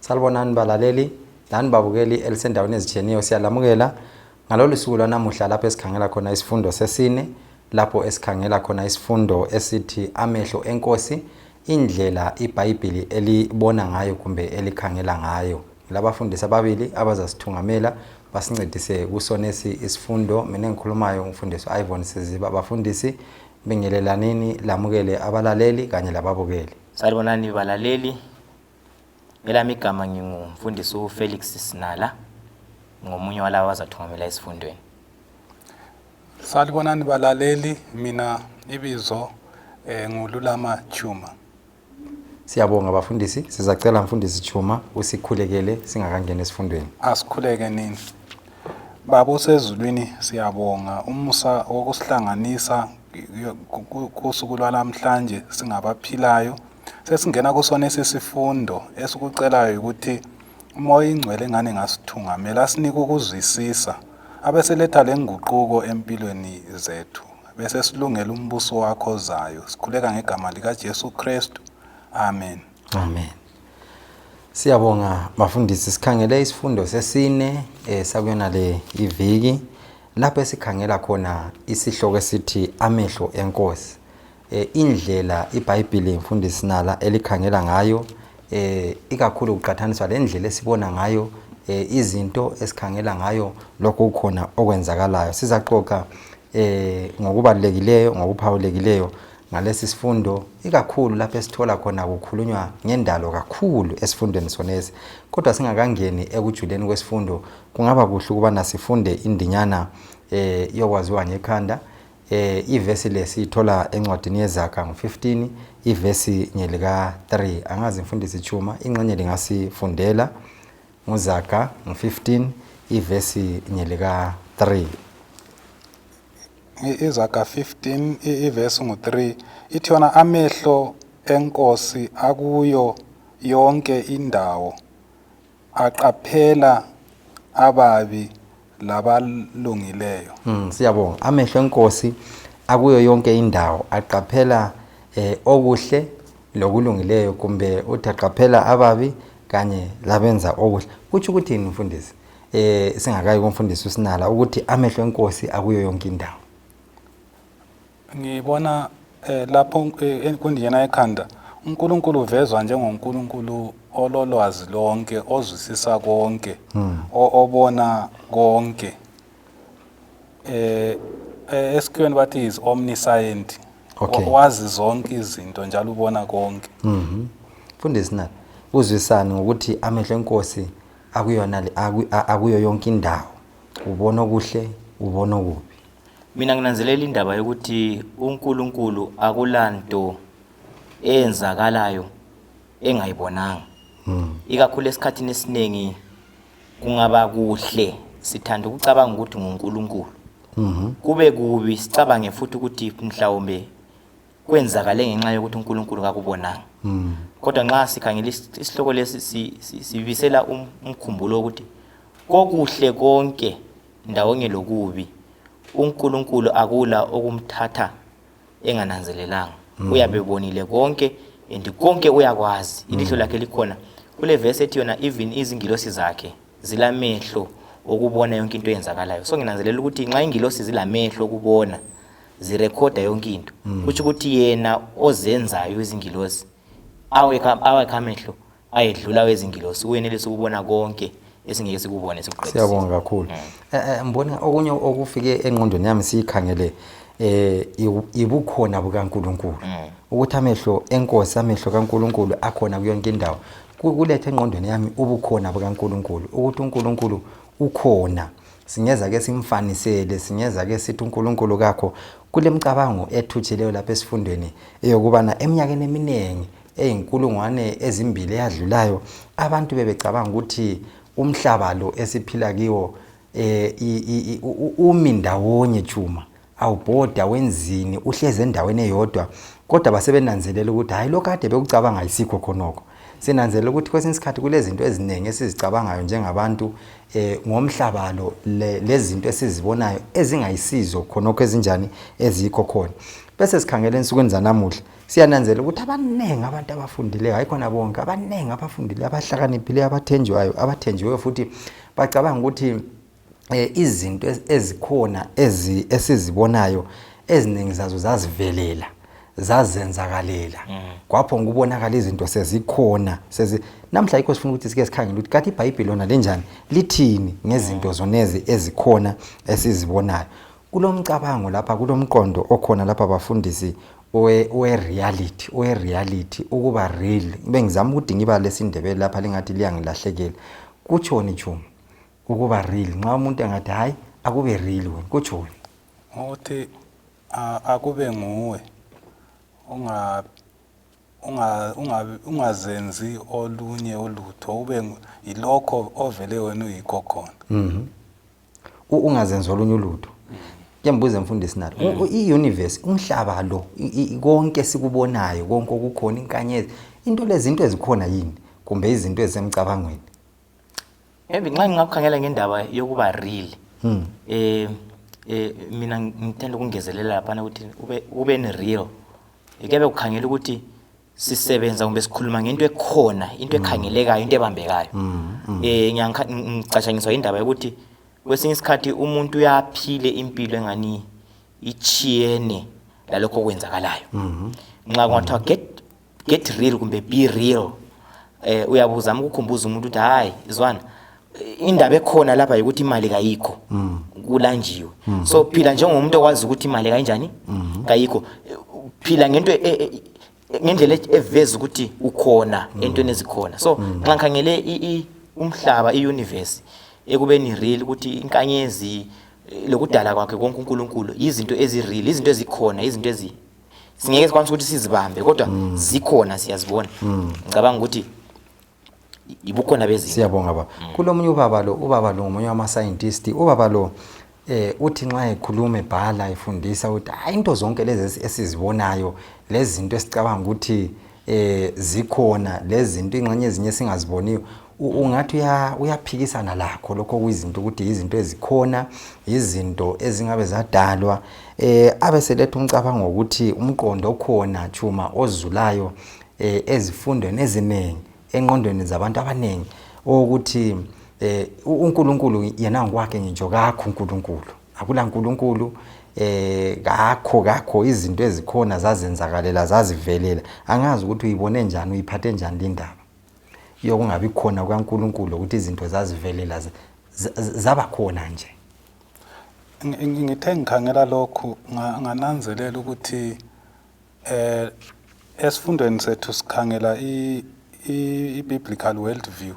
Salibonani balaleli, lani babukeli elisendaweni ezitheniyo siyalamukela ngalolu suku lwanamuhla lapho esikhangela khona isifundo sesine, lapho esikhangela khona isifundo esithi amehlo enkosi, indlela iBhayibheli elibona ngayo kumbe elikhangela ngayo. Labafundisi ababili abazasithungamela basincedise kusonesi isifundo. Mina ngikhulumayo umfundisi Ivan Siziba. Abafundisi bingelelanini, lamukele abalaleli kanye lababukeli. Salibonani balaleli. Elami igama ngingumfundisi uFelix Sinala, ngomunye walabo abazathungamela esifundweni. Salibonani balaleli, mina ibizo ngululama Chuma. Siyabonga abafundisi, sizacela mfundisi Chuma usikhulekele singakangena esifundweni. Asikhuleke nini. Baba sezulwini siyabonga umusa wokusihlanganisa kusuku lwalamhlanje singabaphilayo. Sesingena kusona sesifundo esikucelayo ukuthi umoya ingcwele ngane ngasithungamela sinike ukuzwisisa abeseletha lenguquko empilweni zethu bese silungela umbuso wakho ozayo. Sikhuleka ngegama lika Jesu Kristu. Amen. Amen. Siyabonga bafundisi, sikhangele isifundo sesine sakuyona le iviki lapho esikhangela khona isihloko esithi amehlo enkosi. Indlela iBhayibheli mfundisi Nala elikhangela ngayo, ikakhulu uqhathaniswa lendlela esibona ngayo izinto esikhangela ngayo lokho kukhona okwenzakalayo. Sizaxoxa ngokubalulekileyo ngokuphawulekileyo ngalesi sifundo, ikakhulu lapho esithola khona kukhulunywa ngendalo kakhulu esifundweni sonesi. Kodwa singakangeni ekujuleni kwesifundo, kungaba kuhle ukuba nasifunde indinyana yokwaziwa ngekhanda. Ivesi lesithola encwadini yeZakha ngo-15, ivesi nyelika 3. Angazi mfundisi Chuma ingxenye lingasifundela ngoZakha ngo-15, ivesi nyelika 3. iZakha 15 ivesi ngo-3 ithi yona amehlo enkosi akuyo yonke indawo, aqaphela ababi labalungileyo. Siyabonga. Amehlo enkosi akuyo yonke indawo, aqaphela okuhle lokulungileyo, kumbe uthi aqaphela ababi kanye labenza okuhle. Kuthi ukuthi yini mfundisi? Singakayi kumfundisi uSinala ukuthi amehlo enkosi akuyo yonke indawo. Ngibona lapho kundiyena ekhanda uNkulunkulu uvezwa njengoNkulunkulu ololwazi lonke, ozwisisa konke, obona konke. Esikweni bathi is omniscient. Okay. Wazi zonke izinto njalo ubona konke. Mfundisi Nala, uzwisani ngokuthi amehlo enkosi akuyo yonke indawo, ubona okuhle ubona okubi? Mina nginanzelela indaba yokuthi uNkulunkulu akulanto eyenzakalayo engayibonanga. Ikakhulu esikhathini esiningi kungaba kuhle sithanda ukucabanga ukuthi nguNkulunkulu. Kube kubi sicabange futhi ukuthi mhlawumbe kwenzakale ngenxa yokuthi uNkulunkulu akubonanga. Kodwa nxa sikhangela isihloko lesi sibisela umkhumbulo ukuthi kokuhle konke ndawonye lokubi uNkulunkulu akula okumthatha engananzelelanga. Uyabebonile konke and konke uyakwazi. Ilihlo lakhe likhona. Kule verse ethi yona even izingilosi zakhe zilamehlo okubona yonke into eyenzakalayo. So nginanzelela ukuthi nxa ingilosi zilamehlo okubona zirekhoda yonke into, kuthi ukuthi yena ozenzayo izingilosi awekha amehlo ayedlula wezingilosi uyenelisa ukubona konke esingeke sikubone sikuqedise. Siyabonga kakhulu. Mbona okunye okufike engqondweni yami sikhangele ibukhona bukaNkulunkulu, ukuthi amehlo enkosi, amehlo kaNkulunkulu akhona kuyonke indawo. Kulethe engqondweni yami ubukhona bukaNkulunkulu, ukuthi uNkulunkulu ukhona. Singeza ke simfanisele, singeza ke sithi uNkulunkulu kakho kule micabango ethutshileyo lapha esifundweni eyokubana eminyakeni eminingi eyinkulungwane ezimbili eyadlulayo abantu bebecabanga ukuthi umhlaba lo esiphila kiwo umi ndawonye Chuma, awubhoda wenzini, uhleze endaweni eyodwa. Kodwa basebenanzelela ukuthi hayi lokho kade bekucabanga ayisikho khonoko. Sinanzelela ukuthi kwesinye isikhathi kulezinto eziningi esizicabangayo njengabantu ngomhlaba lo, lezinto esizibonayo ezingayisizo khonoko ezinjani ezikho khona. Bese sikhangela ensukwini zanamuhla siyananzela ukuthi abaningi abantu abafundileyo ayikhona bonke abaningi abafundile abahlakaniphile abathenjiwe futhi bacabanga ukuthi izinto ezikhona esizibonayo eziningi zazo zazivelela zazenzakalela kwapho ngubonakala izinto sezikhona namhla yikho sifuna ukuthi sike sikhangele ukuthi kanti iBhayibheli lona lenjani lithini ngezinto zonezi ezikhona esizibonayo kulomcabango lapha kulomqondo okhona lapha abafundisi reality ukuba real bengizama ukuthi ngibale lesindebele lapha lingathi liyangilahlekela kutshoni Chuma ukuba real nxa umuntu engathi hayi akube real wena kutshoni ukuthi akube nguwe ungazenzi olunye olutho ube ilokho ovele wena uyikho khona ungazenzi olunye ulutho Ngiyambuza mfundisi nathi i-universe umhlaba lo konke sikubonayo konke okukhona inkanyezi into lezinto ezikhona yini kumbe izinto ezisemcabangweni nxa ngingakukhangela ngendaba yokuba real mina ngithanda ukungezelela lapha ukuthi ube ni real ikebe ukukhangela ukuthi sisebenza kumbe sikhuluma ngento ekhona into ekhangelekayo into ebambekayo ngicashangiswa indaba yokuthi kwesinye isikhathi umuntu uyaphile impilo engani ichiyene lalokho okwenzakalayo nxa kungathiwa get real kumbe be real uyabuzama ukukhumbuza umuntu ukuthi hayi izwana indaba ekhona lapha ukuthi imali kayikho kulanjiwe so phila njengomuntu okwazi ukuthi imali kanjani kayikho phila ngento ngendlela eveza ukuthi ukhona entweni ezikhona so nxa ngikhangele umhlaba iuniverse ekubeni real ukuthi inkanyezi lokudala kwakhe konke uNkulunkulu izinto ezireal izinto ezikhona izinto singeke sikwanise ukuthi sizibambe kodwa zikhona siyazibona ngicabanga ukuthi ibukhona bezinto siyabonga baba kulomunye ubaba lo umunye wama scientist ubaba lo uthi nxa ekhuluma ebhala efundisa ukuthi hayi into zonke lezi esizibonayo lezi zinto esicabanga ukuthi zikhona lezi zinto ingxenye ezinye singaziboniyo ungathi uyaphikisana lakho lokho kuyizinto ukuthi izinto ezikhona izinto ezingabe zadalwa abeseletha umcabango ukuthi umqondo okhona Chuma ozulayo ezifundweni eziningi engqondweni zabantu abaningi ukuthi uNkulunkulu yena ngokwakhe ngisho kakho uNkulunkulu akula uNkulunkulu kakho izinto ezikhona zazenzakalela zazivelela angazi ukuthi uyibone njani uyiphathe njani indaba yokungabi khona kwaNkulunkulu ukuthi izinto zazivelela zaba khona nje ngithe ngikhangela lokho ngananzelela ukuthi esifundweni sethu sikhangela i-biblical worldview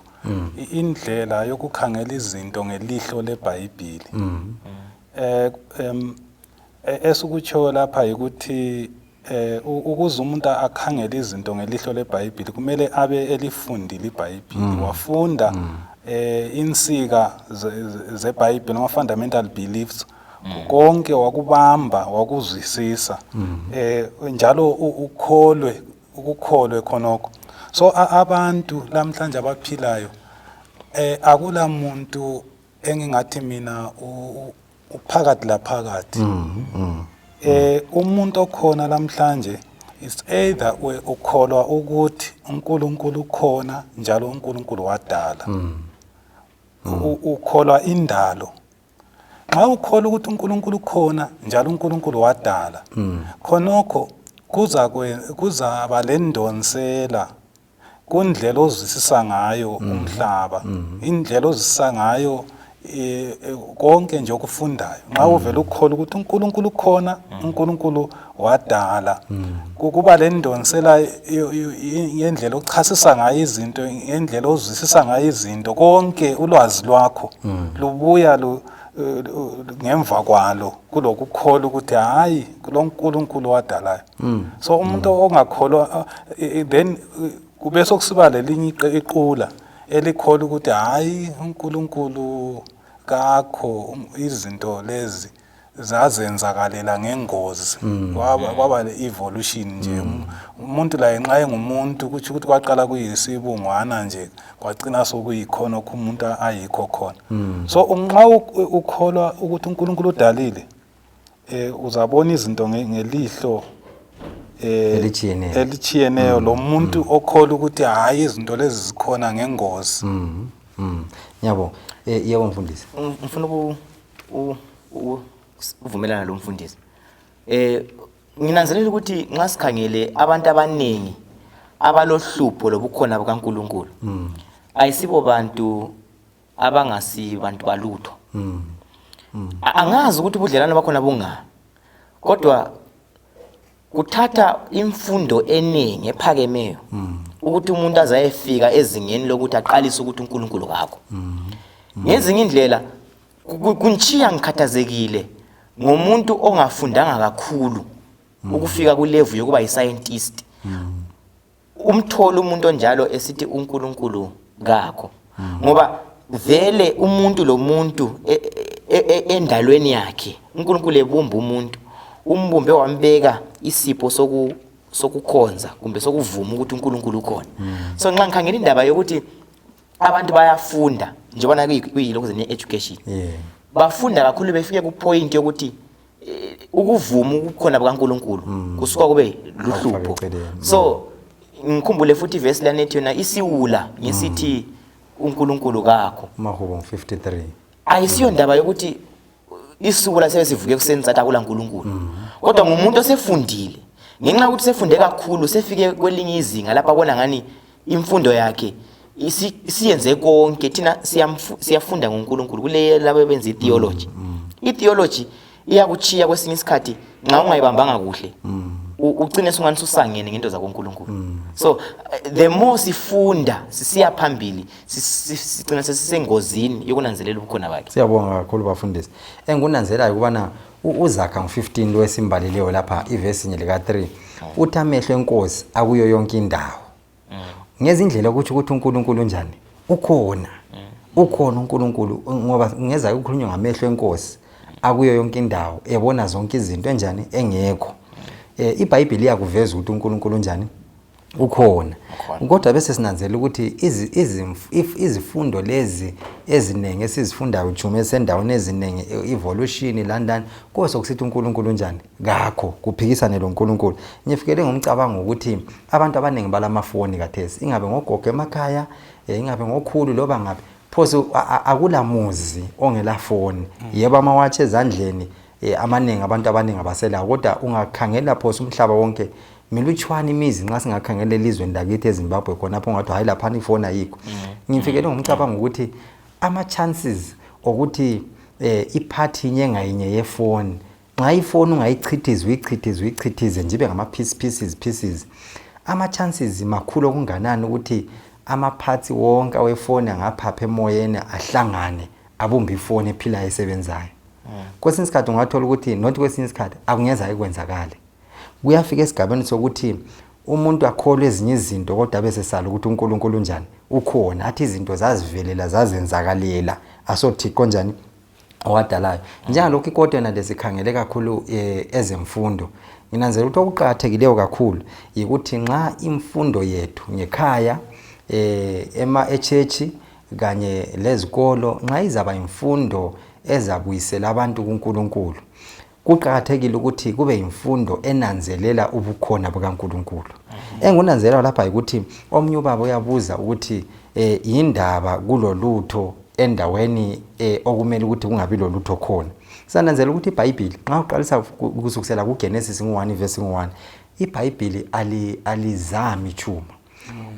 indlela yokukhangela izinto ngelihlo leBhayibheli esikutsho lapha ukuthi ukuze umuntu akhangele izinto ngelihlo leBhayibheli kumele abe elifundile iBhayibheli wafunda insika zeBhayibheli ama fundamental beliefs konke wakubamba wakuzwisisa njalo ukukholwe khonokho so abantu lamhlanje abaphilayo akula muntu engingathi mina uphakathi laphakathi umuntu okhona lamhlanje is either ukholwa ukuthi uNkulunkulu ukhona njalo uNkulunkulu wadala ukholwa indalo nxa ukholwa ukuthi uNkulunkulu ukhona njalo uNkulunkulu wadala khonokho kuzaba lendonsela kundlela ozwisisa ngayo umhlaba indlela ozwisisa ngayo konke nje okufundayo nxa uvela ukholwa ukuthi uNkulunkulu ukhona uNkulunkulu wadala kuba lendonsela ngendlela ochasisa ngayo izinto ngendlela ozwisisa ngayo izinto konke ulwazi lwakho lubuya ngemva kwalo kulokukholwa ukuthi hayi kuloNkulunkulu wadalayo so umuntu ongakholwa then kube sokusiba lelinye iqula elikholwa ukuthi hayi uNkulunkulu kakho izinto lezi zazenzakalela ngengozi kwaba le-evolution nje umuntu la nxa engumuntu kuthi kwaqala kuyisibungwana nje kwagcina sokuyikhona umuntu ayikho khona so nxa ukholwa ukuthi uNkulunkulu udalile uzabona izinto ngelihlo elichiyeneyo lo muntu okholwa ukuthi hayi izinto lezi zikhona ngengozi. Ngiyabonga. Yebo mfundisi. Ngifuna uvumelana lo mfundisi. Nginanzelela ukuthi nxa sikhangele abantu abaningi abalohlupho lobukhona bukaNkulunkulu. Ayisibo bantu abangasi bantu balutho. Angazi ukuthi ubudlelane bakhona bunga. Kodwa kuthatha imfundo eningi ephakemeyo ukuthi umuntu azayefika ezingeni lokuthi aqalise ukuthi uNkulunkulu kakho. Ngezinye indlela kunchiya ngikhathazekile ngomuntu ongafundanga kakhulu ukufika ku level yokuba yiscientist. Umthola umuntu onjalo esithi uNkulunkulu kakho. Ngoba vele umuntu lo muntu endalweni yakhe uNkulunkulu ebumba umuntu, umbumbe wambeka isipho sokukhonza kumbe sokuvuma ukuthi uNkulunkulu ukhona. So nxa ngikhangela indaba yokuthi abantu bayafunda njengoba kuyilokho zene education. Bafunda kakhulu befike ku point yokuthi ukuvuma ukukhona bukaNkulunkulu kusuka kube luhlupho. So ngikhumbule futhi verse lanethi yona isiwula ngesithi uNkulunkulu kakho. Mahubo 53. Ayisiyo ndaba yokuthi isiwula sesivuke kuseni sathi akula uNkulunkulu. Kodwa ngumuntu osefundile. Ngenxa ukuthi sefunde kakhulu sefike kwelinye izinga lapha abona ngani imfundo yakhe isiyenze konke thina siyafunda ngoNkulunkulu kule labo benza itheology. Itheology iyakuchiya kwesinye isikhathi nxa ungayibambanga kuhle. Ugcine sungani susangene ngento zakoNkulunkulu. So the more sifunda sisiya phambili sigcina sesisengozini yokunanzelela ubukhona bakhe. Siyabonga kakhulu bafundisi. Engunanzelayo kubana uZakha ngo15 lwesimbaleleyo lapha iverse nyeleka 3 uthi amehlo enkosi akuyo yonke indawo. Ngezindlela ukuthi uNkulunkulu njani ukhona. Ukhona uNkulunkulu ngoba ngeza ukukhulunywa ngamehlo enkosi akuyo yonke indawo ebona zonke izinto enjani engekho. iBhayibheli iyakuveza ukuthi uNkulunkulu njani ukhona. Kodwa bese sinanzela ukuthi izifundo lezi ezinenge esizifundayo ujume sendaweni ezinenge evolution London kose kusithi uNkulunkulu njani ngakho kuphikisane lo uNkulunkulu. Ngifikele ngomcabango ukuthi abantu abaningi balamafoni kathesi ingabe ngogogo emakhaya ingabe ngokhulu loba ngabe phosi akula muzi ongela phone. Yebo amawatch ezandleni amaningi abantu abaningi abasela kodwa ungakhangela phosi umhlaba wonke milutshwana imizi nxa singakhangela elizweni lakithi eZimbabwe khona lapho ngathi hayi lapha ifoni ayikho. Ngifikele ngomcabango ukuthi ama chances ukuthi iphathi nyengayinye yefoni nxa ifoni ungayichithize nje ngama pieces ama chances makhulu okunganani ukuthi ama parts wonke wefoni angaphapha emoyeni ahlangane abumba ifoni ephila esebenzayo. Kwesinye isikhathi ungathola ukuthi not kwesinye isikhathi akungeza ikwenzakala. Kuyafika esigabeni sokuthi umuntu akholwe ezinye izinto kodwa bese sala ukuthi uNkulunkulu njani ukhona athi izinto zazivelela zazenzakalela asothixo njani owadalayo. Njengalokho ikodwa nalesikhangele kakhulu ezemfundo nginanzela ukuthi okuqhakathekileyo kakhulu ukuthi nxa imfundo yethu ngekhaya echurch kanye lezikolo nxa izaba imfundo ezabuyisela abantu kuNkulunkulu kuqhakathekile ukuthi kube imfundo enanzelela ubukhona bukaNkulunkulu. Engunanzelela lapha ukuthi omnye ubaba uyabuza ukuthi indaba kulolutho endaweni okumele ukuthi kungabi lolutho khona. Sananzela ukuthi iBhayibheli nxa uqalisa kusukela kuGenesis 1 verse 1 iBhayibheli alizami chuma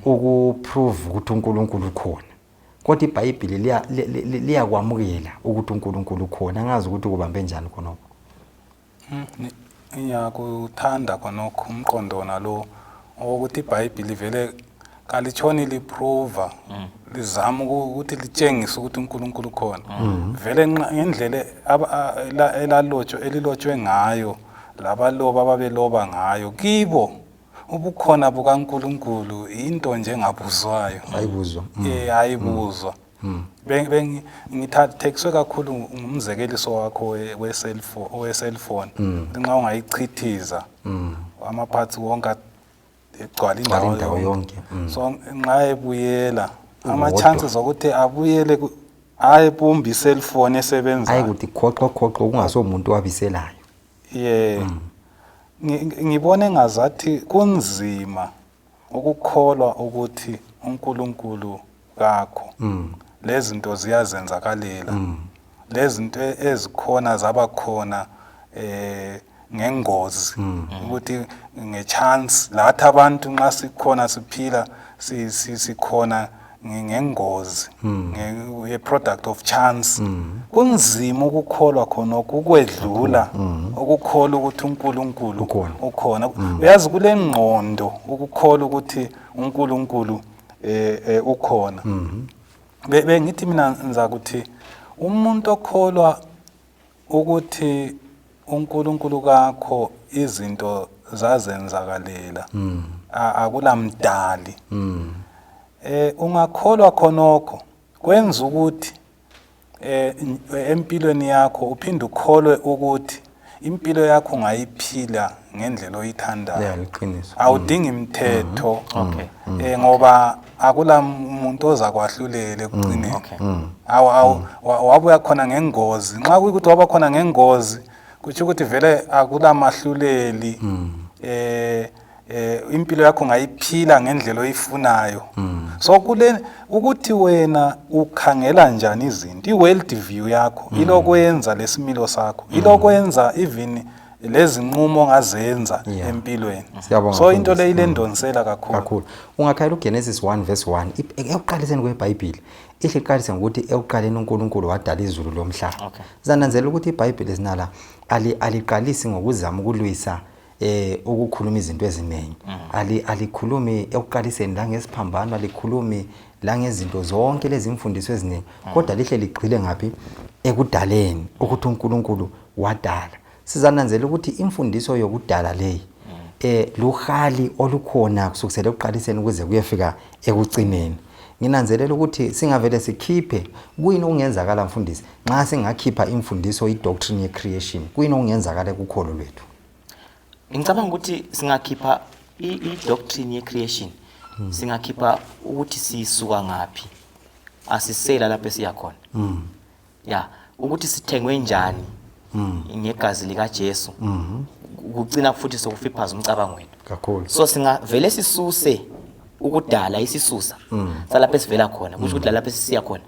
ukuprove ukuthi uNkulunkulu ukhona. Kodwa iBhayibheli liyakwamukela ukuthi uNkulunkulu ukhona. Angazi ukuthi kubambe njani khonokho. Ngiyakuthanda khonokho umqondo nalo ukuthi iBhayibheli vele kalitshoni liprova lizama ukuthi litshengise ukuthi uNkulunkulu ukhona. Vele ngendlela elilotshwe ngayo labaloba ababeloba ngayo kibo ubukhona bukaNkulunkulu into nje engabuzwayo. Ayibuzwa. Ngithathekiswe kakhulu ngumzekeliso wakho we-cellphone nxa ungayichithiza ama-parts wonke egcwala indawo yonke. So nxa ebuyela ama-chances ukuthi abuyele ayebumba i-cellphone esebenzayo ukuthi khoqo kungasomuntu wabiselayo. ngibone ngazathi kunzima ukukholwa ukuthi uNkulunkulu kakho lezi zinto ziyazenzakalela lezi zinto ezikhona zabakhona ngengozi ukuthi ngechance lathi abantu nxa sikhona siphila sikhona ngengozi a product of chance kunzima ukukholwa khona ukwedlula ukukholwa ukuthi uNkulunkulu ukhona uyazi kule ngqondo ukukholwa ukuthi uNkulunkulu ukhona bengithi mina ngiza ukuthi umuntu okholwa ukuthi uNkulunkulu kakho izinto zazenzakalela akulamdali ungakholwa khonokho kwenza ukuthi empilweni yakho uphinde ukholwe ukuthi impilo yakho ungayiphila ngendlela oyithandayo awudingi imithetho ngoba akula muntu ozakwahlulela ekugcineni wabuya khona ngengozi nxa kuyikuthi waba khona ngengozi kuthi ukuthi vele akula mahluleli impilo yakho ngayiphila ngendlela oyifunayo so kule ukuthi wena ukhangela njani izinto iworldview yakho ilokwenza lesimilo sakho ilokwenza even lezi nqumo ongazenza empilweni so into le ilendonsela kakhulu ungakhayela uGenesis 1 verse 1 ekuqaliseni kweBhayibheli iqalisa ngokuthi ekuqaleni uNkulunkulu wadala izulu lomhlaba zananzela ukuthi iBhayibheli sinala aliqalisi ngokuzama ukulwisa ukukhuluma izinto eziningi alikhulumi ekuqaliseni la ngesiphambano alikhulumi la ngezinto zonke lezi imfundiso eziningi kodwa lihle ligcile ngapi ekudaleni ukuthi uNkulunkulu wadala sizananzela ukuthi imfundiso yokudala leyi luhali olukhona kusukela ekuqaliseni ukuze kuyefika ekugcineni nginanzelela ukuthi singavele sikhiphe kuyini okungenzakala mfundisi nxa singakhipha imfundiso idoctrine yecreation kuyini okungenzakala kukholo lwethu ngicabanga ukuthi singakhipha idoctrine yecreation singakhipha ukuthi sisuka ngapi asisela lapho esiya khona ukuthi sithengwe njani ngegazi lika Jesu ukucina futhi sokufiphaza umcabango wethu kakhulu so singavele sisuse ukudala isisusa salapho esivela khona kusho ukuthi lapho esisiya khona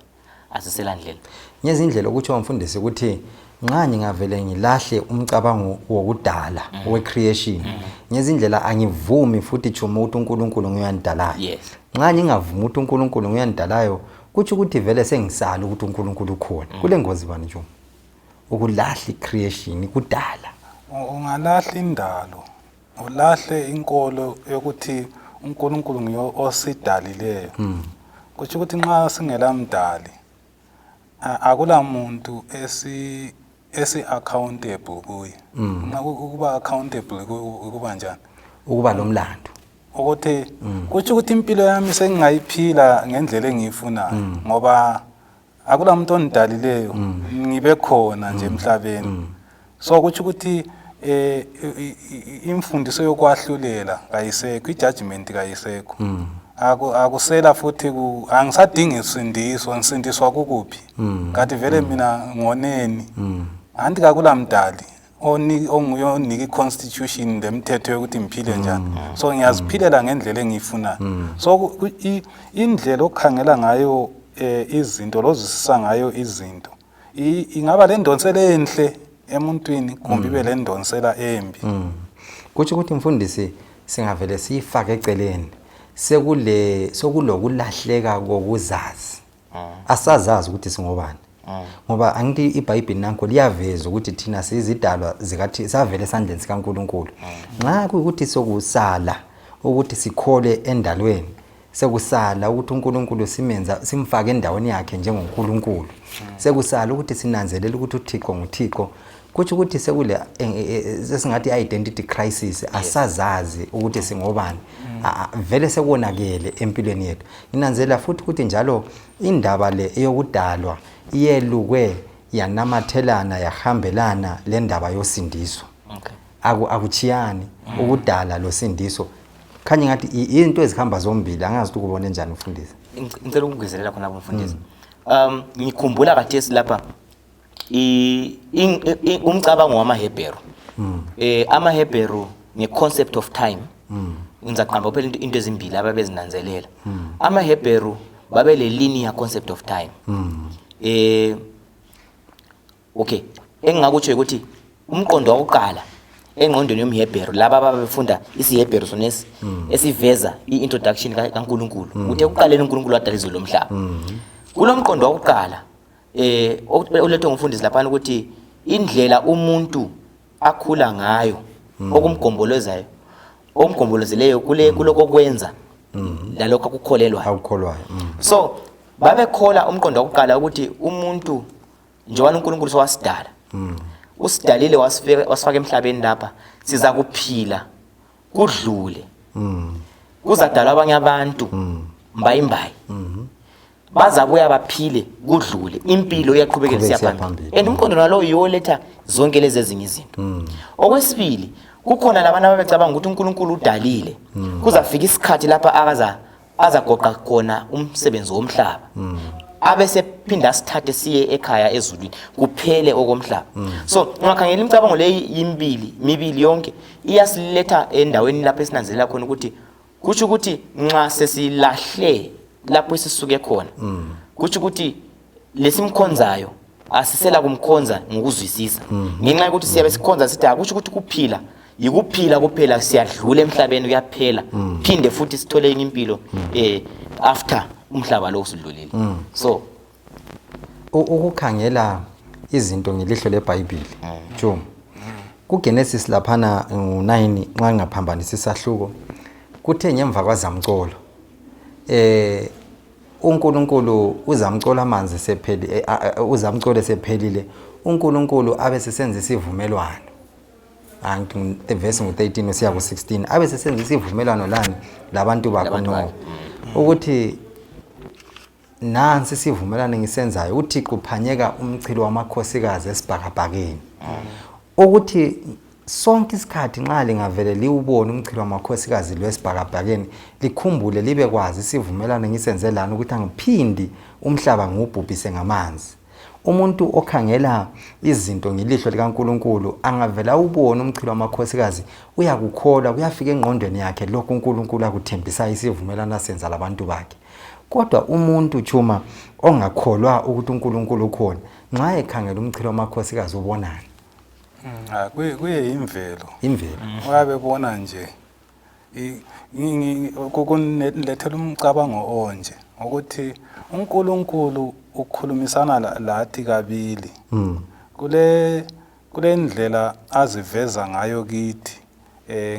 asisela ndlela ngezindlela ukuthi wamfundisi ukuthi nxa ngingavele ngilahle umcabango wokudala wecreation ngezindlela angivumi futhi chuma ukuthi uNkulunkulu nguyandalayo nxa ngingavumi ukuthi uNkulunkulu nguyandalayo kuthi ukuthi vele sengisala ukuthi uNkulunkulu ukhona kule ngozi bani chuma ukulahla icreation kudala ungalahla indalo ulahle inkolo yokuthi uNkulunkulu nguye osidalileyo kuthi ukuthi nxa singela mdali akula muntu esi accountable kuye ukuba accountable kuba njani ukuba lomlando ukuthi kuthi ukuthi impilo yami sengingayiphila ngendlela engiyifunayo ngoba akula muntu ondalileyo ngibe khona nje emhlabeni so kuthi ukuthi imfundiso yokwahlulela kayisekho ijudgment kayisekho akusela futhi angisadingi isindiswa ngisindiswa kuphi kanti vele mina ngoneni anti kakula mdali onguye onika iconstitution lemithetho yokuthi ngiphile njani so ngiyaziphilela ngendlela engiyifunayo so indlela okhangela ngayo izinto lozisisa ngayo izinto ingaba le ndonsela enhle emuntwini kumbe ibe le ndonsela embi kuthi ukuthi mfundisi singavele siyifake eceleni sokulokulahleka kokuzazi asazazi ukuthi singobani ngoba angithi iBhayibheli nanko liyaveza ukuthi thina sizidalwa zikathi savele esandleni sikaNkulunkulu nxa kuyikuthi sokusala ukuthi sikhole endalweni sekusala ukuthi uNkulunkulu simfake endaweni yakhe njengoNkulunkulu sekusala ukuthi sinanzelele ukuthi uThixo nguThixo kuthi ukuthi sekule sesingathi identity crisis asazazi ukuthi singobani vele sekonakele empilweni yethu inanzela futhi ukuthi njalo indaba le eyokudalwa iyelukwe yanamathelana yahambelana le ndaba yosindiso akuchiyani ukudala lo sindiso khanye ngathi into ezihamba zombili angazi ukuthi ukubone njani mfundisi ngicela ukungezelela khona umfundisi ngikhumbula kathesi lapha umcabango wamaHebheru amaHebheru nge-concept of time ngizaqamba phela into ezimbili ababezinanzelela amaHebheru babe le linear concept of time okay engingakutsho ukuthi umqondo wokuqala engqondweni yomHebheru laba ababefunda isiHebheru sonesi esiveza i-introduction kaNkulunkulu ukuthi ekuqaleni uNkulunkulu wadala izulu lomhlaba kulomqondo wokuqala olethwe ngumfundisi lapha ukuthi indlela umuntu akhula ngayo okumgombolozayo omgombolozeleyo kuloko kwenza lalokho akukholelwayo so babekhola umqondo wokuqala ukuthi umuntu njengoba uNkulunkulu sowasidala usidalile wasifaka emhlabeni lapha siza kuphila kudlule kuzadalwa abanye abantu mbayimbayi bazabuya baphile kudlule impilo iyaqhubekela siyaphambili and umqondo nalo uyoletha zonke lezi ezinye izinto okwesibili kukhona labantu ababecabanga ukuthi uNkulunkulu udalile kuzafika isikhathi lapha azagoqa khona umsebenzi womhlaba abese phinda sithathe siye ekhaya ezulwini kuphele okomhlaba so ungakhangela imicabango leyi mibili yonke iyasiletha endaweni lapho esinanzelela khona ukuthi kuthi ukuthi nxa sesilahle lapho sisuke khona kuthi ukuthi lesimkhonzayo asisela kumkhonza ngokuzwisisa ngenxa yokuthi siyabe sikhonza sithi akuthi ukuthi kuphila yikuphila kuphela siyadlula emhlabeni kuyaphela phinde futhi sithole impilo after umhlaba lo usudlulile so ukukhangela izinto ngelihlo leBhayibheli Jom kuGenesis laphana 9 nxa ngaphambanisa isahluko kuthe ngemva kwazamcolo uNkulunkulu uzamcola amanzi sepheli uzamcole sephelile uNkulunkulu abesesenza isivumelwano the verse ngu13 usiya ku16 abesesenza isivumelwano lani labantu bakho no ukuthi nansi isivumelwano ngisenzayo uThixo uphanyeka umchilo wamakhosikazi esibhakabhakeni ukuthi sonke isikhathi nxa lingavele liubone umchilo wamakhosikazi lwesibhakabhakeni likhumbule libe kwazi isivumelwano ngisenze lana ukuthi angiphindi umhlaba ngubhubhise ngamanzi umuntu okhangela izinto ngelihlo likaNkulunkulu angavela ubone umchilo wamakhosikazi uyakukholwa kuyafika engqondweni yakhe lokho uNkulunkulu akuthembisa isivumelwano senza labantu bakhe kodwa umuntu Chuma ongakholwa ukuthi uNkulunkulu ukhona nxa ekhangela umchilo wamakhosikazi ubonani kuye imvelo wabebona nje kukunilethela umcabango onje ukuthi uNkulunkulu ukukhulumisana lathi kabili kule ndlela aziveza ngayo kithi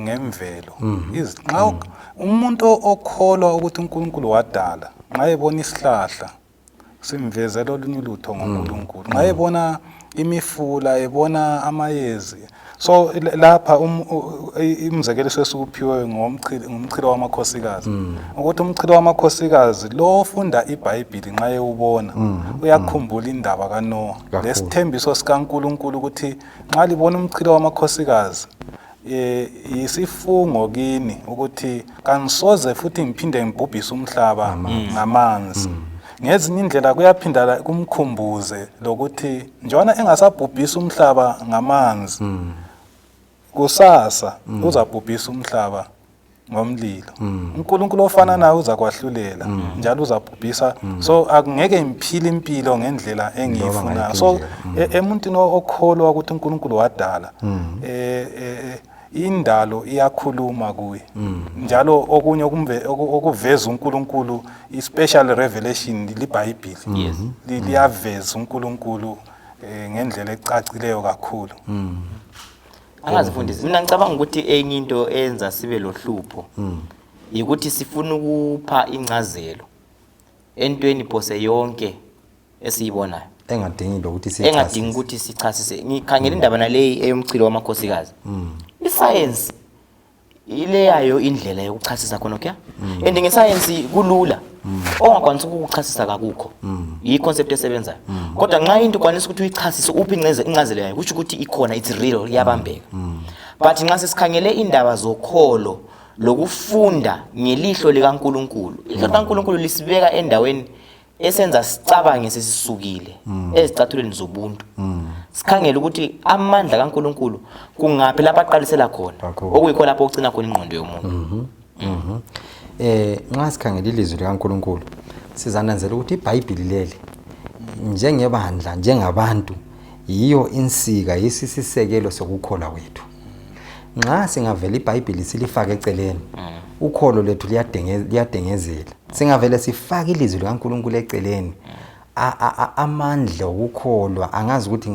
ngemvelo nxa umuntu okholwa ukuthi uNkulunkulu wadala nxa ebona isihlahla simvezela olunye ulutho ngoNkulunkulu nxa ebona imifula ebona amayezi so lapha imzekelo sesuphiwe ngomchilo wamakhosikazi ukuthi umchilo wamakhosikazi lo ofunda iBhayibheli nxa eyubona uyakhumbula indaba kaNoah lesithembiso sikaNkulunkulu ukuthi nxa libona umchilo wamakhosikazi isifungo kini ukuthi kangisoze futhi ngiphinde ngibhubhise umhlaba ngamanzi ngezinye indlela kuyaphinda kumkhumbuze lokuthi njona engasabhubhisa umhlaba ngamanzi kusasa uzabhubhisa umhlaba ngomlilo uNkulunkulu ofana naye uzakwahlulela njalo uzabhubhisa so akungeke imphile impilo ngendlela engiyifuna so emuntini okholwa ukuthi uNkulunkulu wadala indalo iyakhuluma kuye njalo okunye okuveza uNkulunkulu ispecial revelation liBhayibheli liyaveza uNkulunkulu ngendlela ecacileyo kakhulu angazifundisi mina ngicabanga ukuthi enye into enza sibe lohlupho ukuthi sifuna ukupha incazelo entweni phose yonke esiyibonayo engadingi ukuthi sichasise ngikhangela indaba naleyi eyomchilo wamakhosikazi iscience ileyayo indlela yokuchasisa khona okay and ngescience kulula ongakwanisa ukuchasisa kakukho iconcept esebenzayo kodwa nxa into kwanisa ukuthi uyichasise uphi incazelo yayo kusho ukuthi ikhona it's real iyabambeka but nxa sesikhangele indaba zokholo lokufunda ngelihlo likaNkulunkulu ihlo likaNkulunkulu lisibeka endaweni esenza sicabange sesisukile ezicathulweni zobuntu sikhangele ukuthi amandla kaNkuluNkulu kungaphi lapha aqalisela khona okuyikho lapho ugcina khona ingqondo yomuntu. Nxa sikhangela ilizwi likaNkuluNkulu sizananzela ukuthi iBhayibheli leli njengebandla njengabantu yiyo insika yisisisekelo sokukholwa kwethu. Nxa singavela iBhayibheli silifaka eceleni ukholo lethu liyadengezela. Singavele sifake ilizwi likaNkuluNkulu eceleni amandla okukholwa angazi ukuthi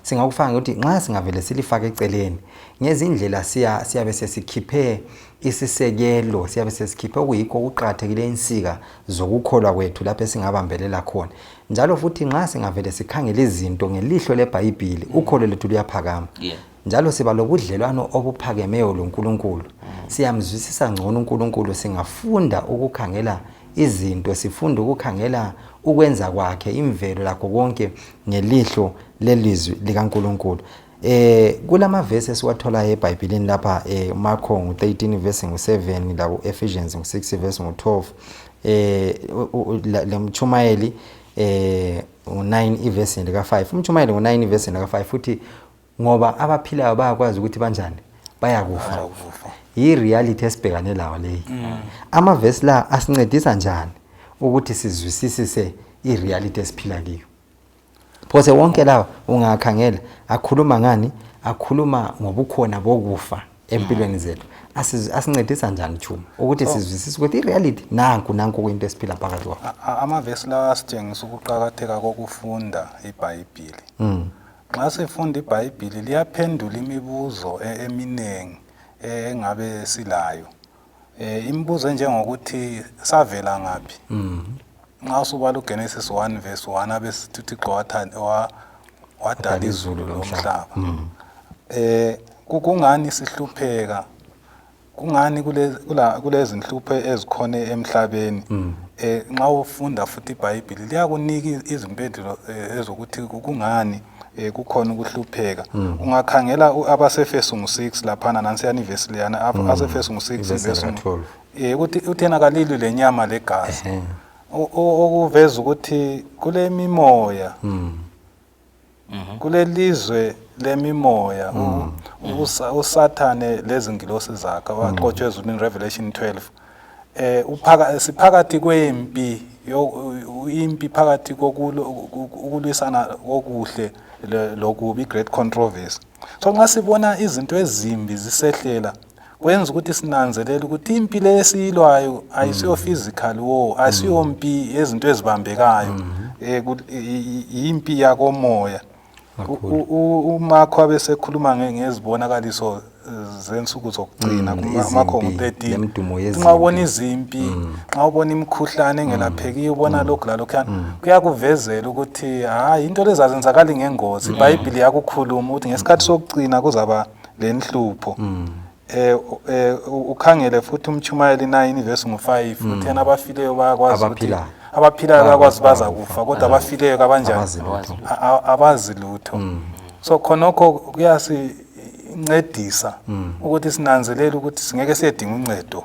singakufaka ukuthi nxa singavele silifaka eceleni ngezindlela siyabe sesikhiphe isisekelo, siyabe sesikhiphe okuyikho ukuqhakathekile insika zokukholwa kwethu lapho singabambelela khona. Njalo futhi nxa singavele sikhangele izinto ngelihlo leBhayibheli ukholo lethu luyaphakama. Njalo siba lobudlelwano obuphakemeyo loNkulunkulu. Siyamzwisisa ngcono uNkulunkulu singafunda ukukhangela izinto, sifunda ukukhangela ukwenza kwakhe imvelo lakho konke ngelihlo lelizwi likaNkulunkulu. Kulama verse esiwathola eBhayibhelini lapha Marko 13 verse 7 la Ephesians 6 verse 12 lemchumayeli 9 verse lika 5 umchumayeli 9 verse lika 5 futhi ngoba abaphilayo bayakwazi ukuthi banjani bayakufa. Yi reality esibhekane lawo leyi. Ama verse la asincedisa njani ukuthi sizwisisise I reality esiphila kiyo. Phose wonke lawa ungakhangela akhuluma ngani? Akhuluma ngobukhona bokufa empilweni zethu. Asincedisa njani Chuma ukuthi sizwisise ukuthi I reality nanku kwento esiphila phakathi kwawo. Ama verse la asitshengisa ukuqhakatheka kokufunda iBhayibheli. Nxa sifunda iBhayibheli liyaphendula imibuzo eminengi engabe silayo. Imibuzo njengokuthi savela ngaphi? Nxa usubala uGenesis 1 verse 1 abesithi uThixo wadala izulu lomhlaba. Kungani sihlupheka? Kungani kulezi inhlupho ezikhona emhlabeni? Nxa ufunda futhi iBhayibheli liyakunika izimpendulo ezokuthi kungani kukhona ukuhlupheka. Ungakhangela abaseFesu 6 laphana nansiyani verse liyana abaseFesu 6 verse 12 ukuthi uthena kalilo lenyama legazi. Okuveza ukuthi kule mimoya kule lizwe lemimoya uSathane lezingilosi zakhe waqotshwe ezulwini Revelation 12. Siphakathi kwempi impi phakathi kokulwisana okuhle lokubi great controversy. So nxa sibona izinto ezimbi zisehlela kwenza ukuthi sinanzelele ukuthi impilo esiyilwayo ayisiyo physical war, ayisiyo impi ezinto ezibambekayo, impi yakomoya. Umakho abesekhuluma ngezibonakaliso zensuku zokugcina kuMakho 13. Nxa ubona izimpi, nxa ubona imikhuhlane engelaphekiyo, ubona lokhu lalokho, kuyakuvezela ukuthi hayi into lezazenzakala ngengozi. iBhayibheli yakukhuluma ukuthi ngesikhathi sokugcina kuzaba lenhlupho. Ukhangele futhi umchumayeli 9 verse 5 uthena abafileyo bayakwazi ukuthi abaphilayo bayakwazi bazakufa kodwa abafileyo kabanjani abazi lutho. So khonokho kuyasincedisa ukuthi sinanzelele ukuthi singeke siyedinga uncedo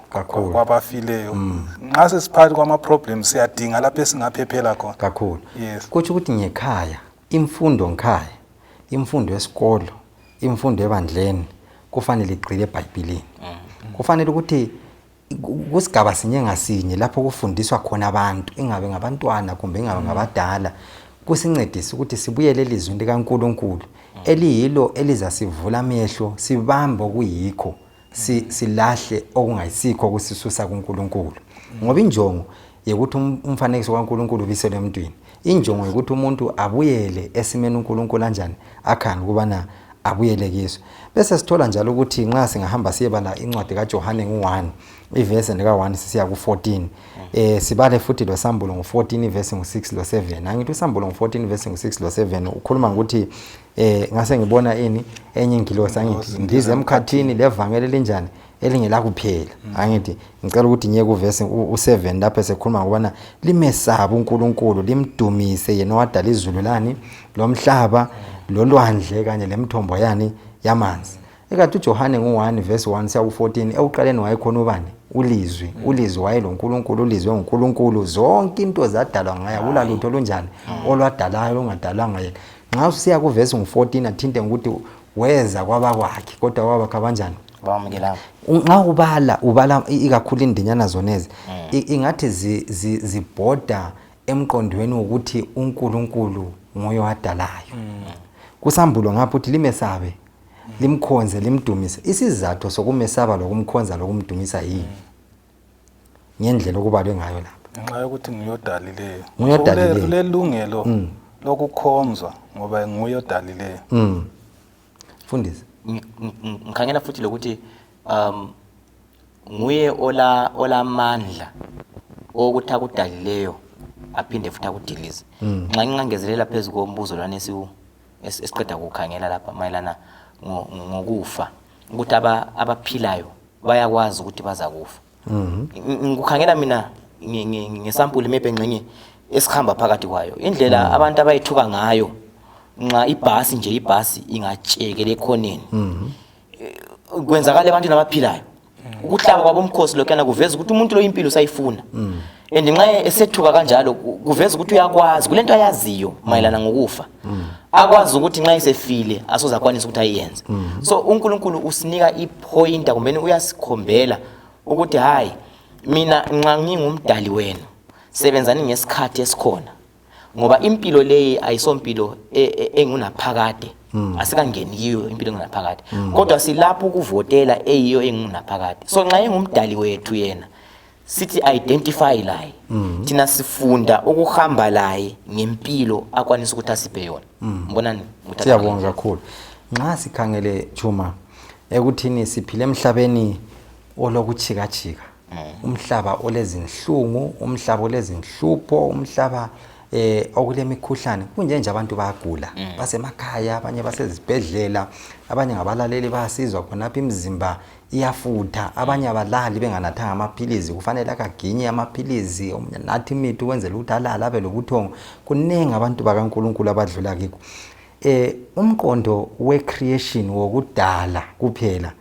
kwabafileyo. Nxa sesiphakathi kwama problems siyadinga lapho singaphephela khona kakhulu. Kuthi ukuthi ngekhaya imfundo yesikolo, imfundo ebandleni kufanele igcile eBhayibhelini. Kufanele ukuthi kusigaba sinye ngasinye lapho kufundiswa khona abantu, ingabe ngabantwana kumbe ingabe ngabadala, kusincedise ukuthi sibuyele elizwini likaNkulunkulu eliyilo elizasivula amehlo, sibambe okuyikho, silahle okungayisikho kusisusa kuNkulunkulu. Ngoba injongo yokuthi umfanekiso kaNkulunkulu ubiselwe emntwini, injongo yokuthi umuntu abuyele esimeni uNkulunkulu kanjani akhanga ukubana abuyele kiso. Bese sithola njalo ukuthi nxa singahamba siyebala incwadi kaJohane 1 iverse lika 1 sisiya ku 14. Sibale futhi lo sambulo ngo14 verse 6 lo 7. Angithi usambulo ngo14 verse 6 lo 7 ukhuluma ukuthi ngase ngibona enye ingilosi angithi ndize emkhathini levangeli linjani elingela kuphela. Angithi ngicela ukuthi ngiye ku verse u7 lapho esekhuluma ngobana limesaba uNkulunkulu, limdumise yena owadala izulu lani lomhlaba lolwandle kanye lemthombo yani yamanzi. Ekathi uJohane 1 verse 1 siya ku14 ekuqaleni wayekhona ubani? Ulizwi. Ulizwi wayelo uNkulunkulu, ulizwe uNkulunkulu, zonke into zadalwa ngaye, kulalutho olunjani olwadalayo olungadalwanga yena. nxa usiya ku verse 14 athinte ukuthi weza kwabakwakhe kodwa kwaba kanjani bawamukelanga nxa ubala ikakhulu indinyana zonezi ingathi zibhoda emqondweni ukuthi uNkulunkulu nguye wadalayo kusambulo ngapho uthi limesabe limkhonze limdumise isizathu sokumesaba lokumkhonza lokumdumisa yini ngendlela okubalwe ngayo lapha ngenxa yokuthi nguyodalileyo lelungelo lokukhonzwa ngoba nguyodalileyo fundisa ngikhangela futhi lokuthi nguye olamandla ukuthi akudalileyo aphinde futhi akudilize nxa ngingangezelela phezulu kombuzo lwana esiqeda ukukhangela lapha mayelana ngokufa ukuthi abaphilayo bayakwazi ukuthi bazakufa ngikukhangela mina ngesampuli maybe engxenye esikhamba phakathi kwayo indlela abantu abayithuka ngayo nxa ibhasi ingatshekele ekhoneni kwenzakala ebantwini abaphilayo ukuhlaba kwabomkhosi lokuyana kuveza ukuthi umuntu lo impilo usayifuna and nxa esethuka kanjalo kuveza ukuthi uyakwazi kulento ayaziyo mayelana ngokufa akwazi ukuthi nxa isefile asoza kwanisa ukuthi ayenze so uNkulunkulu usinika ipointer kumbe uyasikhombela ukuthi hayi mina nxa ngingumdali wenu sebenzani ngesikhathi esikhona ngoba impilo leyi ayisompilo engunaphakade asikangeniyo impilo engunaphakade kodwa silapho ukuvotela eyiyo engunaphakade so nxa engumdali wethu yena sithi identify laye thina sifunda ukuhamba laye ngempilo akwanisa ukuthi asiphe yona mbonani siyabonga kakhulu nxa sikhangele Juma ekuthini siphile emhlabeni olokuchika umhlaba olezinhlungu umhlaba olezinhlupho umhlaba okulemikhuhlane kunje nje abantu bayagula basemakhaya abanye basezibhedlela abanye ngabalaleli bayasizwa khonapha imizimba iyafutha abanye abalali benganathanga amaphilizi kufanele akaginye amaphilizi nathi imithi kwenzela ukuthi alala abe lobuthongo kunengi abantu bakaNkulunkulu abadlula kiko umqondo wecreation wokudala kuphela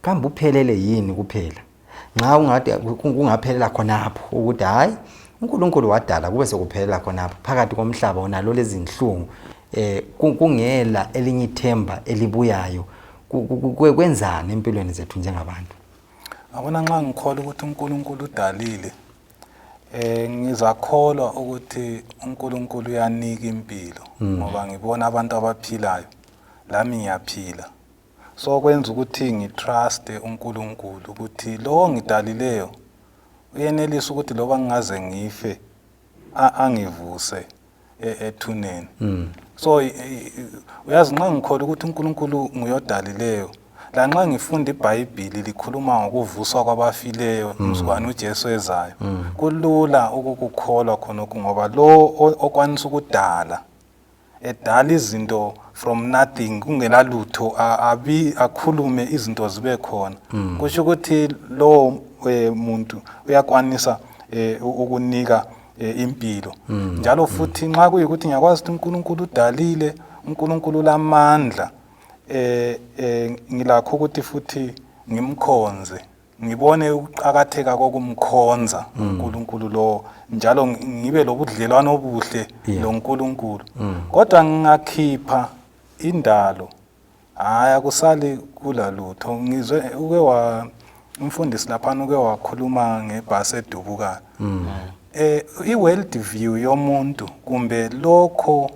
kambe uphelele yini kuphela nxa ungathi kungaphelela khonapho ukuthi hayi uNkulunkulu wadala kube sekuphelela khonapho phakathi komhlaba onalo lezinhlungu kungela elinye ithemba elibuyayo kwenzani empilweni zethu njengabantu abona nxa ngikholwa ukuthi uNkulunkulu udalile ngizakholwa ukuthi uNkulunkulu uyanika impilo ngoba ngibona abantu abaphilayo lami ngiyaphila so kwenza ukuthi ngitrust uNkulunkulu ukuthi lo ngidalileyo uyenelisa ukuthi loba ngingaze ngife angivuse ethuneni so uyazi nxa ngikholwa ukuthi uNkulunkulu nguyodalileyo la nxa ngifunda iBhayibheli likhuluma ngokuvuswa kwabafileyo umzukwane uJesu ezayo kulula ukukukholwa khonokho ngoba lo okwanisa ukudala edala izinto from nothing kungela lutho akhulume izinto zibe khona kusho ukuthi lo muntu uyakwanisa ukunika impilo njalo futhi nxa kuyikuthi ngiyakwazi ukuthi uNkulunkulu udalile uNkulunkulu lamandla ngilakho ukuthi futhi ngimkhonze ngibone ukuqhakatheka kokumkhonza uNkulunkulu lo njalo ngibe lobudlelwano obuhle loNkulunkulu kodwa ngingakhipha indalo hayi akusali kula lutho ngizwe uke umfundisi lapha uke wakhuluma ngebhasi edubukayo iworldview yomuntu kumbe lokho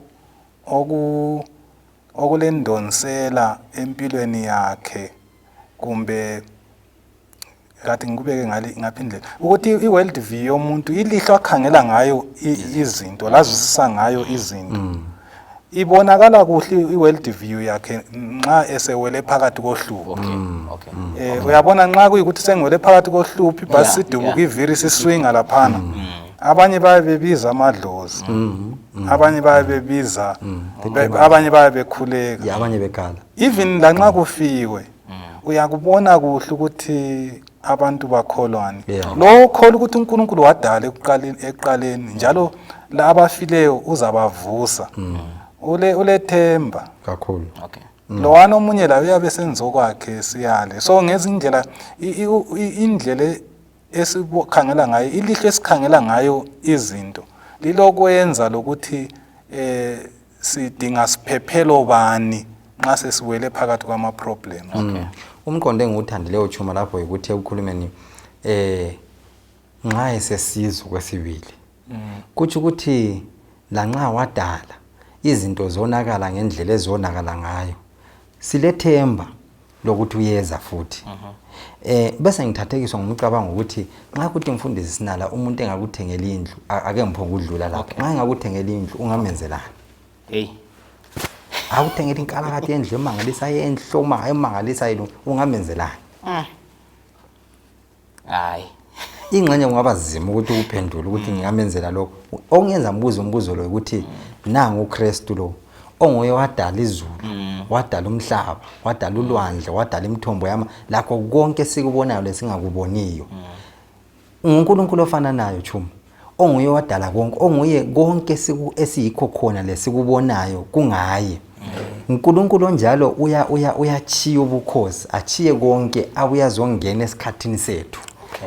okulendonsela empilweni yakhe kumbe kathi ngikubeke ngaphindlela ukuthi iworldview yomuntu ilihlo akhangela ngayo izinto lazwisisa ngayo izinto ibonakala kuhle iworldview yakhe nxa esewele phakathi kohlupho uyabona nxa kuyikuthi sengiwele phakathi kohlupho ibhasi sidubuka iviri siswinga laphana abanye bayebebiza amadlozi abanye bayebebiza abanye bayebekhuleka abanye bekhala even la nxa kufiwe uyakubona kuhle ukuthi abantu bakholwani lo kholwa ukuthi uNkulunkulu wadala ekuqaleni njalo la abafileyo uzabavusa ulethemba kakhulu lo wana omunye la uyabe senzokwakhe siyale so ngezindlela indlela esikhangela ngayo ilihlo esikhangela ngayo izinto lilokwenza lokuthi sidinga siphephelo bani nxa sesiwele phakathi kwama problem. Umqondo engiwuthandileyo Chuma lapho ukuthi ukukhulumeni nxa esesizwe kwesibili. Kuthi ukuthi la nxa wadala izinto zonakala ngendlela ezonakala ngayo. Silethemba lokuthi uyeza futhi. Bese ngithathekiswa ngumcabango ukuthi nxa kuthi mfundisi sinala umuntu engakuthengela indlu ake ngiphonga udlula lapho. Nxa engakuthengela indlu ungamenzelani? Awuthengela inkalakade endlu emangalisa yenhloma emangalisa yini ungamenzelani? Hayi. Ingxenye kungaba zima ukuthi uphendule ukuthi ngingamenzela lokho. Ongenza umbuzo lo ukuthi nangu uKristu lo onguye wadala izulu, wadala umhlaba, wadala ulwandle, wadala imithombo yama lakho konke sikubonayo lesingakuboniyo. UNkulunkulu ofana nayo Chuma. Onguye wadala konke, onguye konke esiyikho khona lesikubonayo kungaye. uNkulunkulu onjalo uyachiya ubukhosi, achiye konke abuya zongena esikhathini sethu.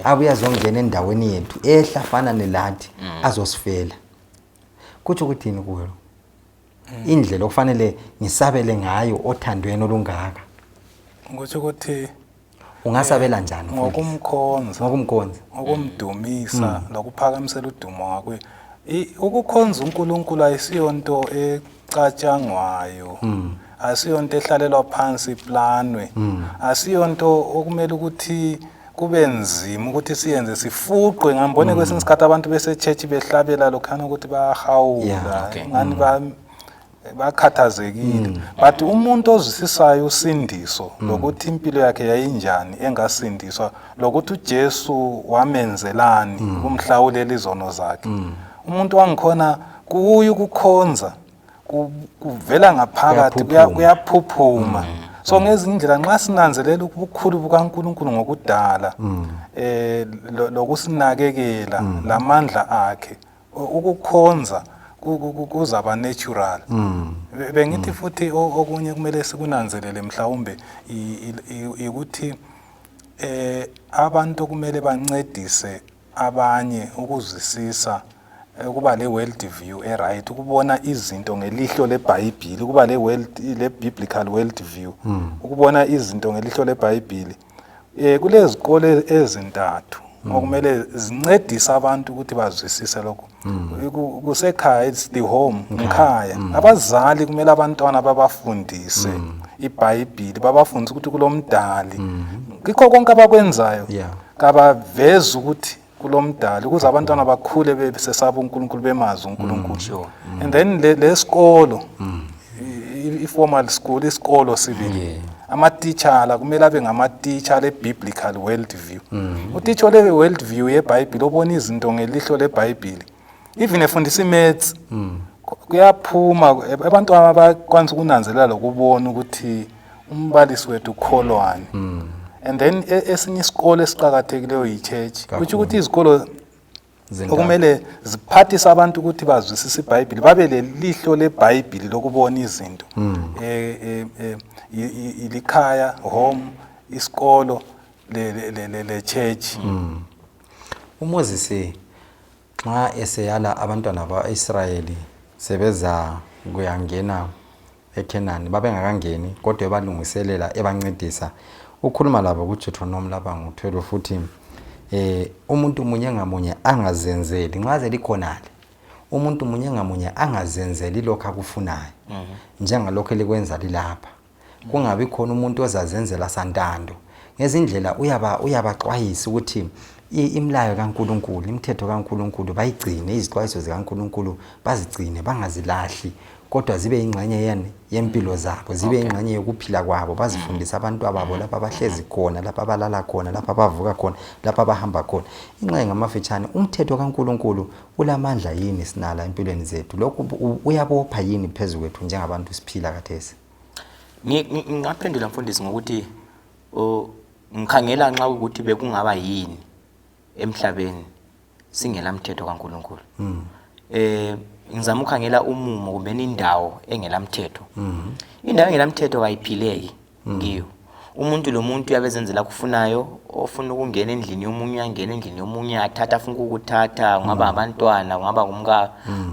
Abuya zongena endaweni yethu ehlafana nelathi azosifela. Kuthi ukuthini kuyo? Indlela okufanele ngisabele ngayo othandweni olungaka. Ukuthi ukuthi ungasabela njani ngokumkhonza, ngokumdumisa lokuphakamisela udumo wakhe. Ukukhonza uNkulunkulu ayisiyonto ecatshangwayo, asiyonto ehlalelwa phansi planwe, asiyonto okumele ukuthi kube nzima ukuthi siyenze sifuqwe. Ngambone kwesinye isikhathi abantu bese church behlabela lokhana ukuthi bayahawula ngani bakhathazekile. But umuntu ozwisisayo usindiso lokuthi impilo yakhe yayinjani engasindiswa, lokuthi uJesu wamenzelani kumhlawulela izono zakhe, umuntu wangikhona kuye ukukhonza kuvela ngaphakathi kuyaphuphuma. So ngezindlela nxa sinanzelela ubukhulu bukaNkulunkulu ngokudala lokusinakekela lamandla akhe, ukukhonza kuzaba natural. Bengithi futhi okunye kumele sikunanzelele mhlawumbe ukuthi abantu kumele bancedise abanye ukuzwisisa kuba le worldview right, ukubona izinto ngelihlo leBhayibheli, kuba le biblical worldview, ukubona izinto ngelihlo leBhayibheli. Kulezi zikole ezintathu okumele zincedise abantu ukuthi bazwisise lokho. Kusekhaya, it's the home, ngikhaya. Abazali kumele abantwana babafundise iBhayibheli, babafundise ukuthi kulomdali kikho konke abakwenzayo kabaveza ukuthi kulomdali ukuze abantwana bakhule besesaba uNkulunkulu, bemazi uNkulunkulu. And then lesikolo, i-formal school, isikolo sibili, amatitshala kumele abe ngamatitsha le-biblical worldview. Utitsha le-worldview yeBhayibheli obona izinto ngelihlo leBhayibheli, even efundisa imaths, kuyaphuma abantwana abakwanisa ukunanzelela lokubona ukuthi umbalisi wethu ukholwani. And then esinye isikole esiqhakathekileyo yichurch, kuthi ukuthi izikolo okumele ziphathise abantu ukuthi bazwisise iBhayibheli, babe lelihlo leBhayibheli lokubona izinto. Ilikhaya, home, isikolo, le church. uMoses nxa eseyala abantwana baIsrayeli sebeza kuyangena eKenani, babengakangeni kodwa ebalungiselela ebancedisa. Ukhuluma labo kuJohn lapha ngo12 futhi umuntu munye ngamunye angazenzeli nxa zelikhonale, umuntu munye ngamunye angazenzeli lokho akufunayo njengalokho elikwenza lilapha. Kungabi khona umuntu ozazenzela santando. Ngezindlela uyabaxwayisa ukuthi imilayo kaNkulunkulu, imithetho kaNkulunkulu bayigcine, izixwayiso zikaNkulunkulu bazigcine, bangazilahli, kodwa zibe ingxenye yempilo zabo, zibe ingxenye yokuphila kwabo, bazifundisa abantu ababo lapha bahlezi khona, lapha balala khona, lapha bavuka khona, lapha bahamba khona. Ingxenye ngamafitshane, umthetho kaNkulunkulu ulamandla yini sinala empilweni zethu? Lokhu uyabopha yini phezulu kwethu njengabantu siphila kathesi? Ngingaphendula mfundisi ngokuthi ngikhangela nxa ukuthi bekungaba yini emhlabeni singela mthetho kaNkulunkulu. Ngizama ukukhangela umumo kumbe indawo engela mthetho. Indawo engela mthetho kayiphileki ngiyo. Umuntu lo muntu uyabezenzela kufunayo, ofuna ukungena endlini yomunye uyangena endlini yomunye, athatha afuna ukuthatha, ngaba abantwana, ngaba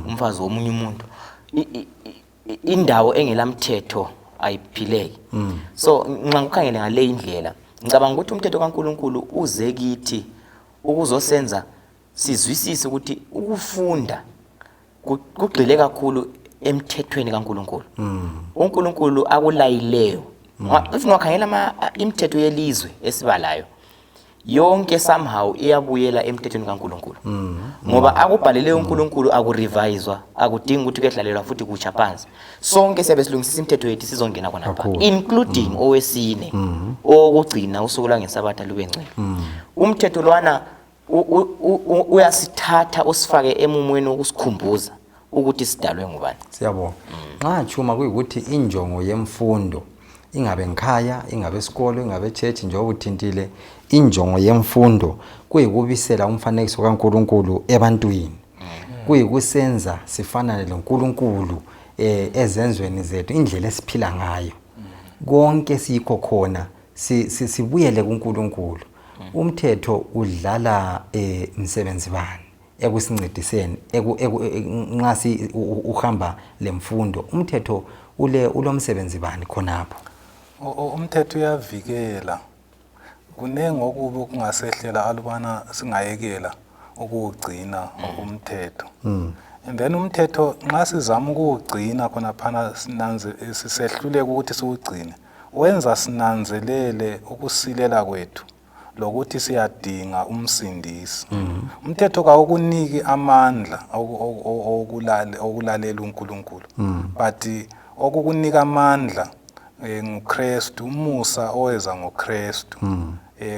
umfazi womunye umuntu. indawo engelamthetho ayiphileki. So nxa ngikhangele ngale indlela ngicabanga ukuthi umthetho kaNkuluNkulu uze kithi ukuzosenza sizwisise ukuthi ukufunda kugxile kakhulu emthethweni kaNkuluNkulu. uNkuluNkulu akulayileyo. If ungakhangela imithetho yelizwe esibalayo yonke somehow iyabuyela emthethweni kaNkuluNkulu. Ngoba akubhalele uNkuluNkulu akurevisewa, akudingi ukuthi kuyedlalelwa futhi kutsha phansi. Sonke siyabe silungisisa imithetho yethu sizongena khona pha, including owesine okugcina usuku lwangeSabatha lube ngcwele. Umthetho lwana uyasithatha usifake emumweni wokusikhumbuza ukuthi sidalwe ngubani. Siyabonga. Nxa chuma kuyikuthi injongo yemfundo ingabe ngikhaya, ingabe esikole, ingabe church nje okuthintile, injongo yemfundo kuyikubisela umfanekiso kaNkuluNkulu ebantwini. Kuyikusenza sifanane loNkuluNkulu ezenzweni zethu, indlela esiphila ngayo. Konke sikho khona sibuyele kuNkuluNkulu. Umthetho udlala umsebenzi bani ekusincediseni nxa uhamba lemfundo. Umthetho ulomsebenzi bani khonapho? Umthetho uyavikela kunenge okubi okungasehlela alubana singayekela ukugcina umthetho. And then umthetho nxa sizama ukugcina khona phana sisehluleka ukuthi siwugcine, wenza sinanzelele ukusilela kwethu lokuthi siyadinga umsindisi. Umthetho kawukuniki amandla okulalela uNkulunkulu, but okukunika amandla nguKristu, umusa oweza ngoKristu.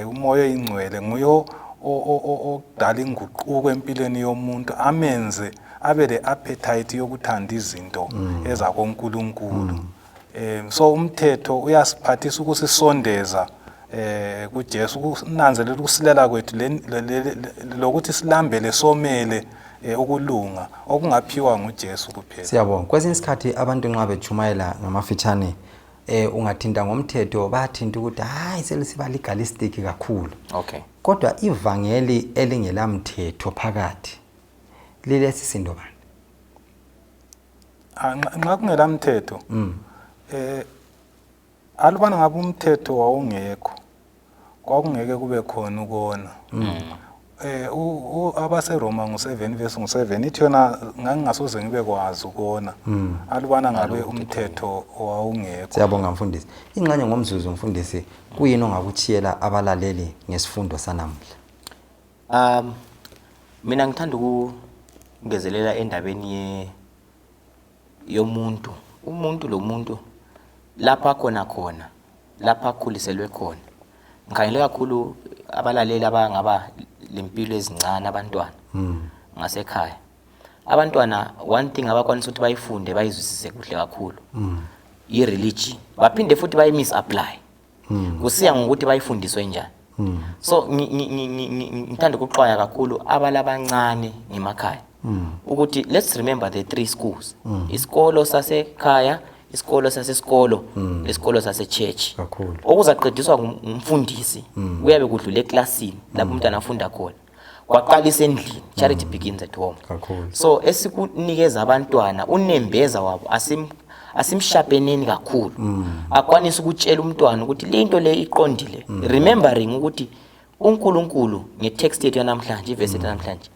Umoya oyingcwele nguyo odala inguquko empilweni yomuntu, amenze abe le appetite yokuthanda izinto ezakoNkulunkulu. So umthetho uyasiphathisa ukusisondeza kuJesu, ukunanzelela ukusilela kwethu lokuthi silambele somele ukulunga okungaphiwa nguJesu kuphela. Siyabonga. Kwesinye isikhathi abantu nxa bechumayela ngamafitshane ungathinta ngomthetho bathinta ukuthi hayi selisiba legalistic kakhulu. Okay. Kodwa ivangeli elingelamthetho phakathi lilesisindo bani? Nxa kungelamthetho alubana ngabe umthetho wawungekho kwakungeke kube khona ukona. AbaseRoma ngo-7 verse ngo-7 ithi yona ngangingasoze ngibe kwazi ukona alubana ngabe umthetho wawungekho. Siyabonga mfundisi. Ingxenye ngomzuzu mfundisi kuyini ongakuchiyela abalaleli ngesifundo sanamuhla? Mina ngithanda ukungezelela endabeni yomuntu. Umuntu lo muntu lapha khona lapha akhuliselwe khona. Ngikhangele kakhulu abalaleli abangaba lempilo ezincane abantwana ngasekhaya. Abantwana one thing abakwanisa ukuthi bayifunde bayizwisise kuhle kakhulu i-religion, baphinde futhi bayi-misapply kusiya ngokuthi bayifundiswe njani. So ngithanda ukuxwaya kakhulu abalabancane ngemakhaya ukuthi let's remember the 3 schools. Isikolo sasekhaya, isikolo sasesikolo, isikolo sasechurch. Okuzaqediswa ngumfundisi kuyabe kudlule eklasini lapho umntwana afunda khona. Kwaqalisa endlini. Charity begins at home. So esikunikeza abantwana unembeza wabo asimshapeneni kakhulu. Akwanisa ukutshela umntwana ukuthi lento le iqondile, remembering ukuthi uNkulunkulu ngetext yethu yanamhlanje, iverse yethu yanamhlanje,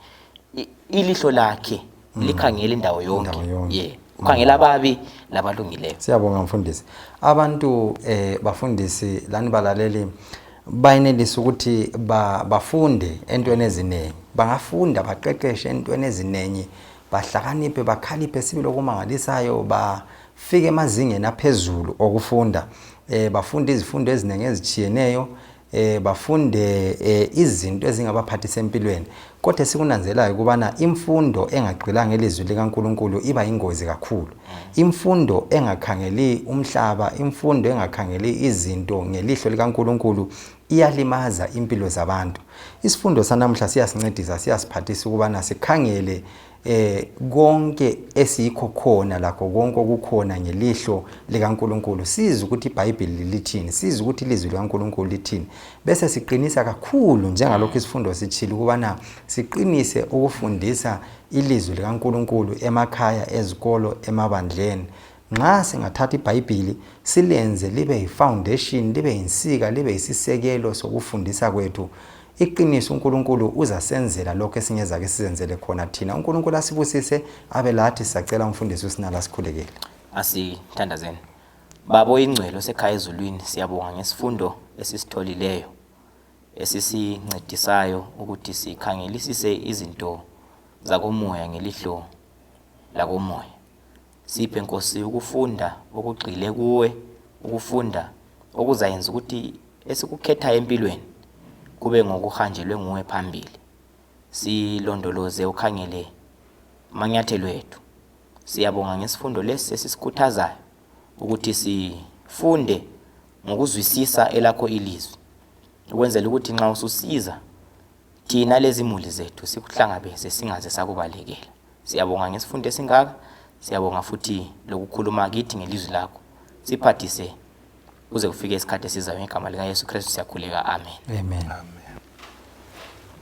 ilihlo lakhe likhangela indawo yonke. Ukhangela ababi labalungileyo. Siyabonga mfundisi. Abantu bafundisi lani balaleli bayenelisa ukuthi bafunde entweni eziningi. Bangafunda baqeqeshe entweni eziningi, bahlakaniphe bakhaliphe sibili okumangalisayo, bafike emazingeni aphezulu okufunda. Bafunde izifundo eziningi ezichiyeneyo, bafunde izinto ezingabaphathisa empilweni. Kodwa sikunanzelayo ukubana imfundo engagqilanga elizwi likaNkuluNkulu iba ingozi kakhulu. Imfundo engakhangeli umhlaba, imfundo engakhangeli izinto ngelihlo likaNkuluNkulu iyalimaza impilo zabantu. Isifundo sanamhla siyasincedisa, siyasiphathisa ukubana sikhangele konke esikho khona lakho konke okukhona ngelihlo likaNkuluNkulu. Siza ukuthi iBhayibheli lithini, siza ukuthi ilizwi likaNkuluNkulu lithini. Bese siqinisa kakhulu njengalokho isifundo sichila ukubana siqinise ukufundisa ilizwi likaNkuluNkulu emakhaya, ezikolo, emabandleni. nxa singathatha iBhayibhili silenze libe yifoundation, libe yinsika, libe yisisekelo sokufundisa kwethu, iqiniso uNkulunkulu uzasenzela lokho esingeza ke sizenzele khona thina. uNkulunkulu asibusise abe lathi sicela umfundisi uSinala sikhulekele. Asithandazeni. Babo ingcwelo sekhaya ezulwini, siyabonga ngesifundo esisitholileyo esisincedisayo ukuthi sikhangelisise izinto zakomoya ngelihlo lakomoya. Siphe Nkosi ukufunda okugxile kuwe, ukufunda okuzayenza ukuthi esikukhetha empilweni kube ngokuhanjelwe nguwe phambili. Silondoloze ukhangele amanyathelo ethu. Siyabonga ngesifundo lesi esisikhuthazayo ukuthi sifunde ngokuzwisisa elakho ilizwi, ukwenzela ukuthi nxa ususiza thina lezi imuli zethu sikuhlangabeze singaze sakubalekela. Siyabonga ngesifundo esingaka, siyabonga futhi lokukhuluma kithi ngelizwi lakho. Siphathise kuze kufike isikhathi esizayo ngegama lika Yesu Kristu siyakhuleka. Amen. Amen.